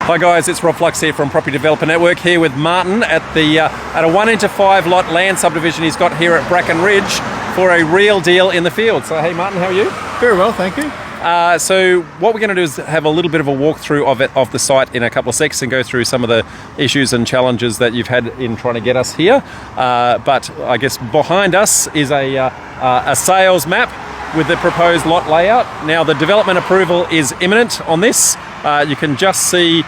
Hi guys, it's Rob Flux here from Property Developer Network, here with Martin at a 1:5 lot land subdivision he's got here at Bracken Ridge for a real deal in the field. So hey Martin, how are you? Very well, thank you. So what we're going to do is have a little bit of a walkthrough of the site in a couple of seconds and go through some of the issues and challenges that you've had in trying to get us here. But I guess behind us is a sales map with the proposed lot layout. Now the development approval is imminent on this. You can just see, if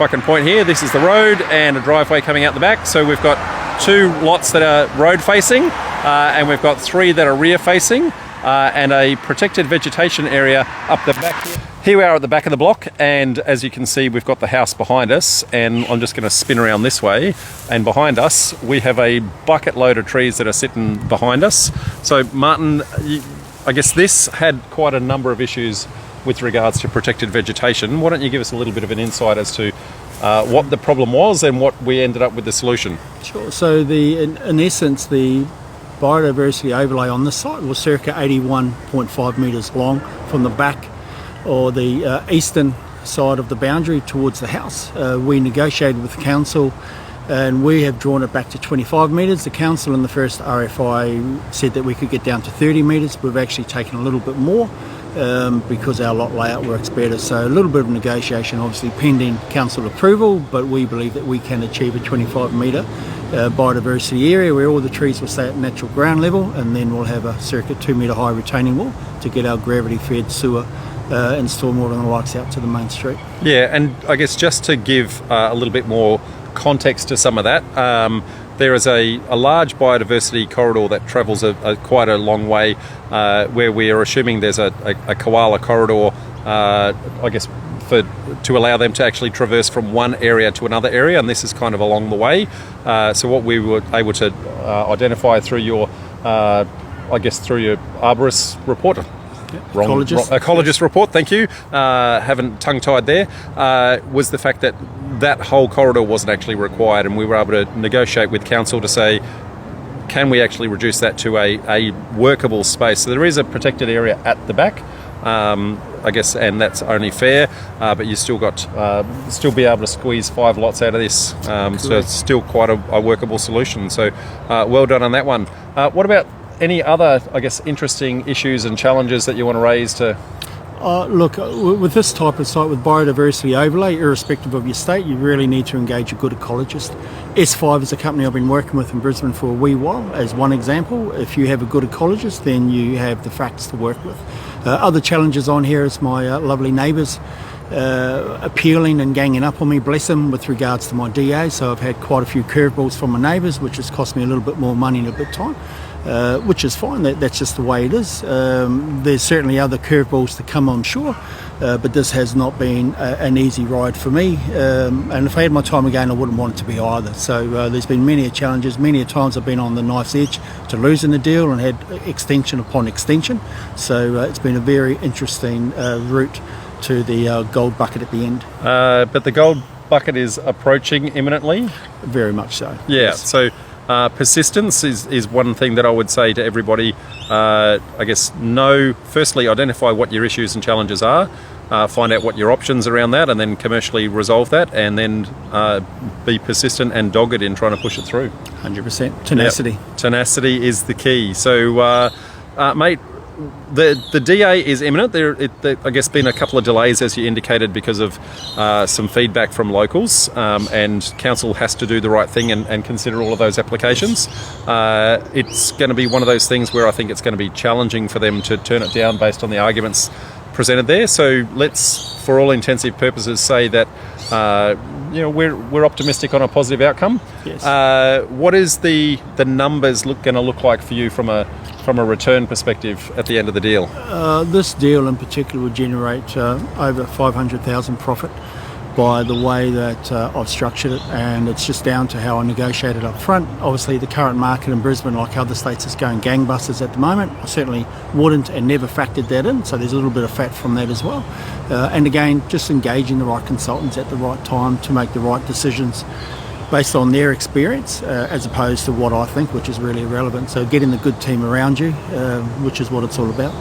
I can point here, this is the road and a driveway coming out the back. So we've got 2 lots that are road facing and we've got 3 that are rear facing and a protected vegetation area up the back here. Here we are at the back of the block, and as you can see we've got the house behind us, and I'm just going to spin around this way, and behind us we have a bucket load of trees that are sitting behind us. So Martin, I guess this had quite a number of issues with regards to protected vegetation. Why don't you give us a little bit of an insight as to what the problem was and what we ended up with the solution? Sure. So in essence, the biodiversity overlay on this site was circa 81.5 metres long from the back or the eastern side of the boundary towards the house. We negotiated with the council and we have drawn it back to 25 metres. The council in the first RFI said that we could get down to 30 metres. We've actually taken a little bit more because our lot layout works better. So a little bit of negotiation, obviously pending council approval, but we believe that we can achieve a 25 metre biodiversity area where all the trees will stay at natural ground level, and then we'll have a circa 2 metre high retaining wall to get our gravity fed sewer and stormwater and the likes out to the main street. Yeah, and I guess just to give a little bit more context to some of that, there is a large biodiversity corridor that travels quite a long way, where we are assuming there's a koala corridor, I guess, to allow them to actually traverse from one area to another area, and this is kind of along the way. So what we were able to identify through your, I guess through your arborist report, ecologist report, thank you, haven't tongue-tied there, was the fact that that whole corridor wasn't actually required, and we were able to negotiate with council to say, can we actually reduce that to a workable space? So there is a protected area at the back, I guess, and that's only fair, but you still be able to squeeze 5 lots out of this, so it's still quite a workable solution. So well done on that one. What about any other, I guess, interesting issues and challenges that you want to raise to? Look, with this type of site, with biodiversity overlay, irrespective of your state, you really need to engage a good ecologist. S5 is a company I've been working with in Brisbane for a wee while, as one example. If you have a good ecologist, then you have the facts to work with. Other challenges on here is my lovely neighbours appealing and ganging up on me, bless them, with regards to my DA. So I've had quite a few curveballs from my neighbours, which has cost me a little bit more money and a bit of time. Which is fine, that's just the way it is. There's certainly other curveballs to come, I'm sure, but this has not been an easy ride for me, and if I had my time again I wouldn't want it to be either. So there's been many challenges, many times I've been on the knife's edge to losing the deal and had extension upon extension, so it's been a very interesting route to the gold bucket at the end. But the gold bucket is approaching imminently? Very much so. Yeah, yes. So persistence is one thing that I would say to everybody. I guess firstly identify what your issues and challenges are, find out what your options around that, and then commercially resolve that, and then be persistent and dogged in trying to push it through. 100%. Tenacity. Yep. Tenacity is the key. So mate, the DA is imminent. There I guess been a couple of delays, as you indicated, because of some feedback from locals, and council has to do the right thing and consider all of those applications. It's going to be one of those things where I think it's going to be challenging for them to turn it down based on the arguments presented there. So let's, for all intensive purposes, say that we're optimistic on a positive outcome. Yes. What is the numbers going to look like for you from a return perspective at the end of the deal? This deal in particular would generate over 500,000 profit by the way that I've structured it, and it's just down to how I negotiated up front. Obviously the current market in Brisbane, like other states, is going gangbusters at the moment. I certainly wouldn't and never factored that in, so there's a little bit of fat from that as well. And again, just engaging the right consultants at the right time to make the right decisions based on their experience, as opposed to what I think, which is really irrelevant. So getting the good team around you, which is what it's all about.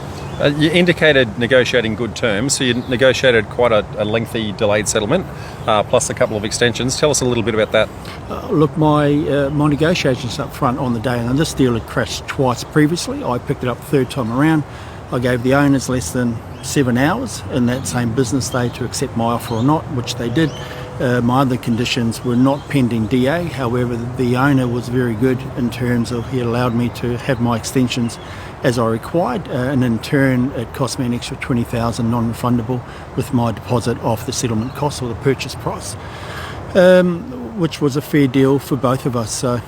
You indicated negotiating good terms, so you negotiated quite a lengthy delayed settlement, plus a couple of extensions. Tell us a little bit about that. Look, my negotiations up front on the day, and this deal had crashed twice previously. I picked it up third time around. I gave the owners less than 7 hours in that same business day to accept my offer or not, which they did. My other conditions were not pending DA. However, the owner was very good in terms of he allowed me to have my extensions as I required, and in turn it cost me an extra $20,000 non-refundable with my deposit off the settlement cost or the purchase price, which was a fair deal for both of us. So,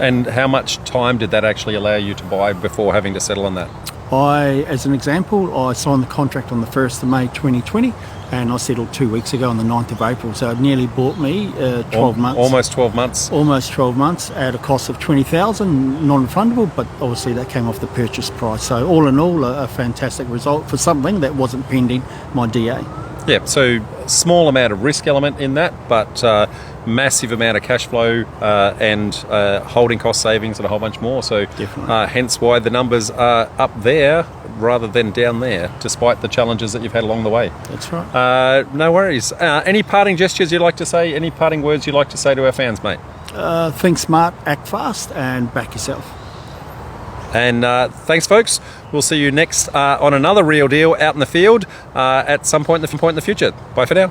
and how much time did that actually allow you to buy before having to settle on that? As an example, I signed the contract on the 1st of May 2020 and I settled 2 weeks ago on the 9th of April. So it nearly bought me 12 months. Almost 12 months. Almost 12 months at a cost of $20,000 non-refundable, but obviously that came off the purchase price. So all in all, a fantastic result for something that wasn't pending my DA. Yeah, so small amount of risk element in that, but massive amount of cash flow and holding cost savings and a whole bunch more. So hence why the numbers are up there rather than down there, despite the challenges that you've had along the way. That's right. No worries. Any parting gestures you'd like to say? Any parting words you'd like to say to our fans, mate? Think smart, act fast, and back yourself. And thanks, folks. We'll see you next on another real deal out in the field at some point in the future. Bye for now.